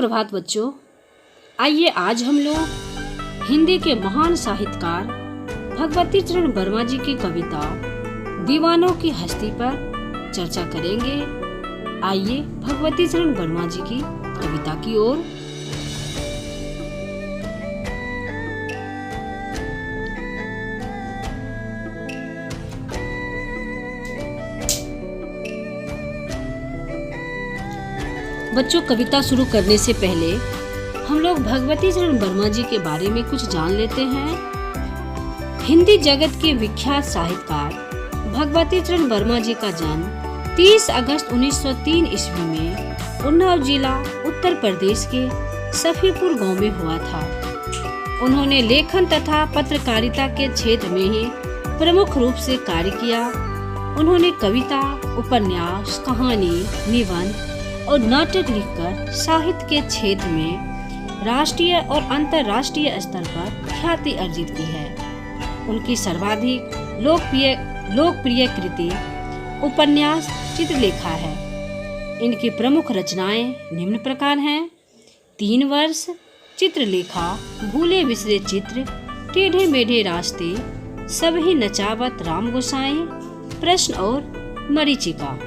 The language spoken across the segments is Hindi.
सुप्रभात बच्चों। आइए आज हम लोग हिंदी के महान साहित्यकार भगवती चरण वर्मा जी की कविता दीवानों की हस्ती पर चर्चा करेंगे। आइए भगवती चरण वर्मा जी की कविता की ओर। बच्चों, कविता शुरू करने से पहले हम लोग भगवती चरण वर्मा जी के बारे में कुछ जान लेते हैं। हिंदी जगत के विख्यात साहित्यकार भगवती चरण वर्मा जी का जन्म 30 अगस्त 1903 ईस्वी में उन्नाव जिला उत्तर प्रदेश के सफीपुर गांव में हुआ था। उन्होंने लेखन तथा पत्रकारिता के क्षेत्र में ही प्रमुख रूप से कार्य किया। उन्होंने कविता, उपन्यास, कहानी, निबंध और नाटक लिखकर साहित्य के क्षेत्र में राष्ट्रीय और अंतर्राष्ट्रीय स्तर पर ख्याति अर्जित की है। उनकी सर्वाधिक लोकप्रिय कृति उपन्यास चित्रलेखा है। इनकी प्रमुख रचनाएं निम्न प्रकार हैं: 3 वर्ष, चित्रलेखा, भूले बिसरे चित्र, टेढ़े मेढ़े रास्ते, सभी नचावत राम गोसाई, प्रश्न और मरीचिका।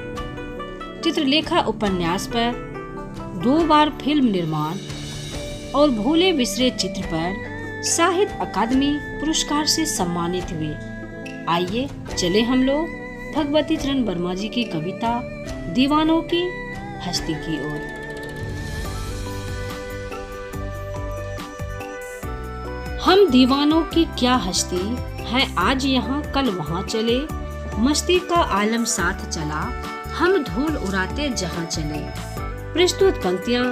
चित्रलेखा उपन्यास पर 2 बार फिल्म निर्माण और भूले बिसरे चित्र पर साहित्य अकादमी पुरस्कार से सम्मानित हुए। आइए चले हम लोग भगवती चरण वर्मा जी की कविता दीवानों की हस्ती की ओर। हम दीवानों की क्या हस्ती है, आज यहाँ कल वहाँ चले, मस्ती का आलम साथ चला, हम धूल उड़ाते जहाँ चले। प्रस्तुत पंक्तियाँ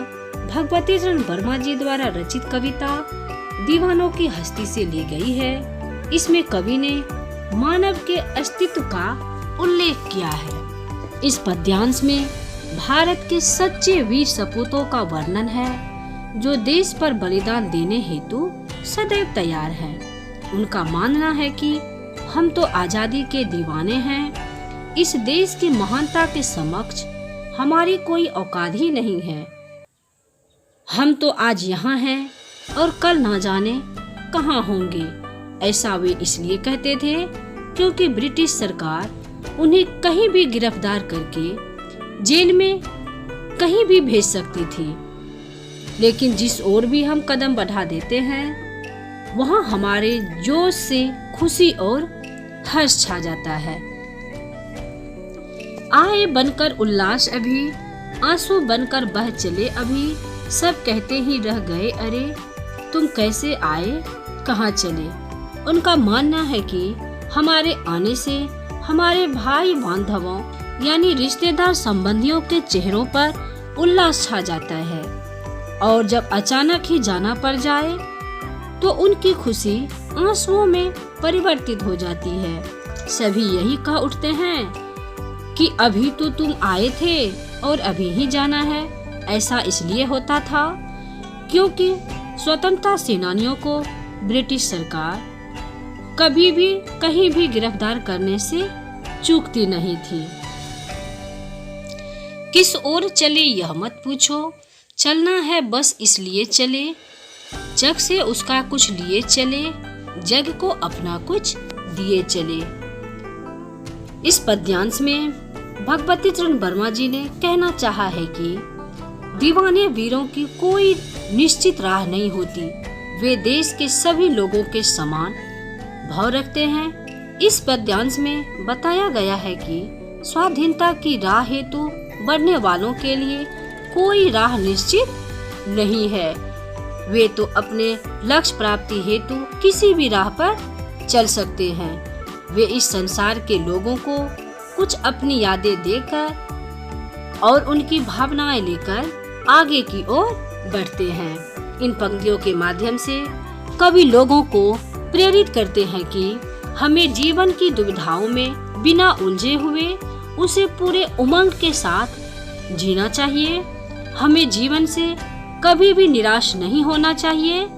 भगवती चरण वर्मा जी द्वारा रचित कविता दीवानों की हस्ती से ली गई है। इसमें कवि ने मानव के अस्तित्व का उल्लेख किया है। इस पद्यांश में भारत के सच्चे वीर सपूतों का वर्णन है, जो देश पर बलिदान देने हेतु सदैव तैयार हैं। उनका मानना है कि हम तो आजादी के दीवाने हैं। इस देश की महानता के समक्ष हमारी कोई औकात ही नहीं है। हम तो आज यहाँ हैं और कल ना जाने कहाँ होंगे। ऐसा वे इसलिए कहते थे क्योंकि ब्रिटिश सरकार उन्हें कहीं भी गिरफ्तार करके जेल में कहीं भी भेज सकती थी। लेकिन जिस ओर भी हम कदम बढ़ा देते हैं, वहाँ हमारे जोश से खुशी और हर्ष छा जाता है। आए बनकर उल्लास अभी, आंसू बनकर बह चले अभी, सब कहते ही रह गए अरे तुम कैसे आए कहाँ चले। उनका मानना है कि हमारे आने से हमारे भाई बांधवों यानी रिश्तेदार संबंधियों के चेहरों पर उल्लास छा जाता है, और जब अचानक ही जाना पड़ जाए तो उनकी खुशी आंसुओं में परिवर्तित हो जाती है। सभी यही कह उठते हैं कि अभी तो तुम आए थे और अभी ही जाना है। ऐसा इसलिए होता था क्योंकि स्वतंत्रता सेनानियों को ब्रिटिश सरकार कभी भी कहीं भी गिरफ्तार करने से चूकती नहीं थी। किस ओर चले यह मत पूछो, चलना है बस इसलिए चले, जग से उसका कुछ लिए चले, जग को अपना कुछ दिए चले। इस पद्यांश में भगवती चरण वर्मा जी ने कहना चाहा है कि दीवाने वीरों की कोई निश्चित राह नहीं होती। वे देश के सभी लोगों के समान भाव रखते हैं। इस पद्यांश में बताया गया है कि स्वाधीनता की राह हेतु बढ़ने वालों के लिए कोई राह निश्चित नहीं है। वे तो अपने लक्ष्य प्राप्ति हेतु किसी भी राह पर चल सकते हैं। वे इस संसार के लोगों को कुछ अपनी यादें देकर और उनकी भावनाएं लेकर आगे की ओर बढ़ते हैं। इन पंक्तियों के माध्यम से कवि लोगों को प्रेरित करते हैं कि हमें जीवन की दुविधाओं में बिना उलझे हुए उसे पूरे उमंग के साथ जीना चाहिए। हमें जीवन से कभी भी निराश नहीं होना चाहिए।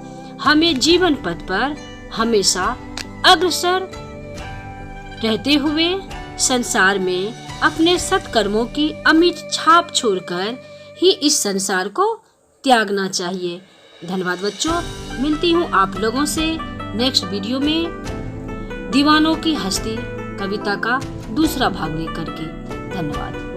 हमें जीवन पथ पर हमेशा अग्रसर रहते हुए संसार में अपने सत्कर्मों की अमिट छाप छोड़कर ही इस संसार को त्यागना चाहिए। धन्यवाद बच्चों, मिलती हूँ आप लोगों से नेक्स्ट वीडियो में दीवानों की हस्ती कविता का दूसरा भाग लेकर के। धन्यवाद।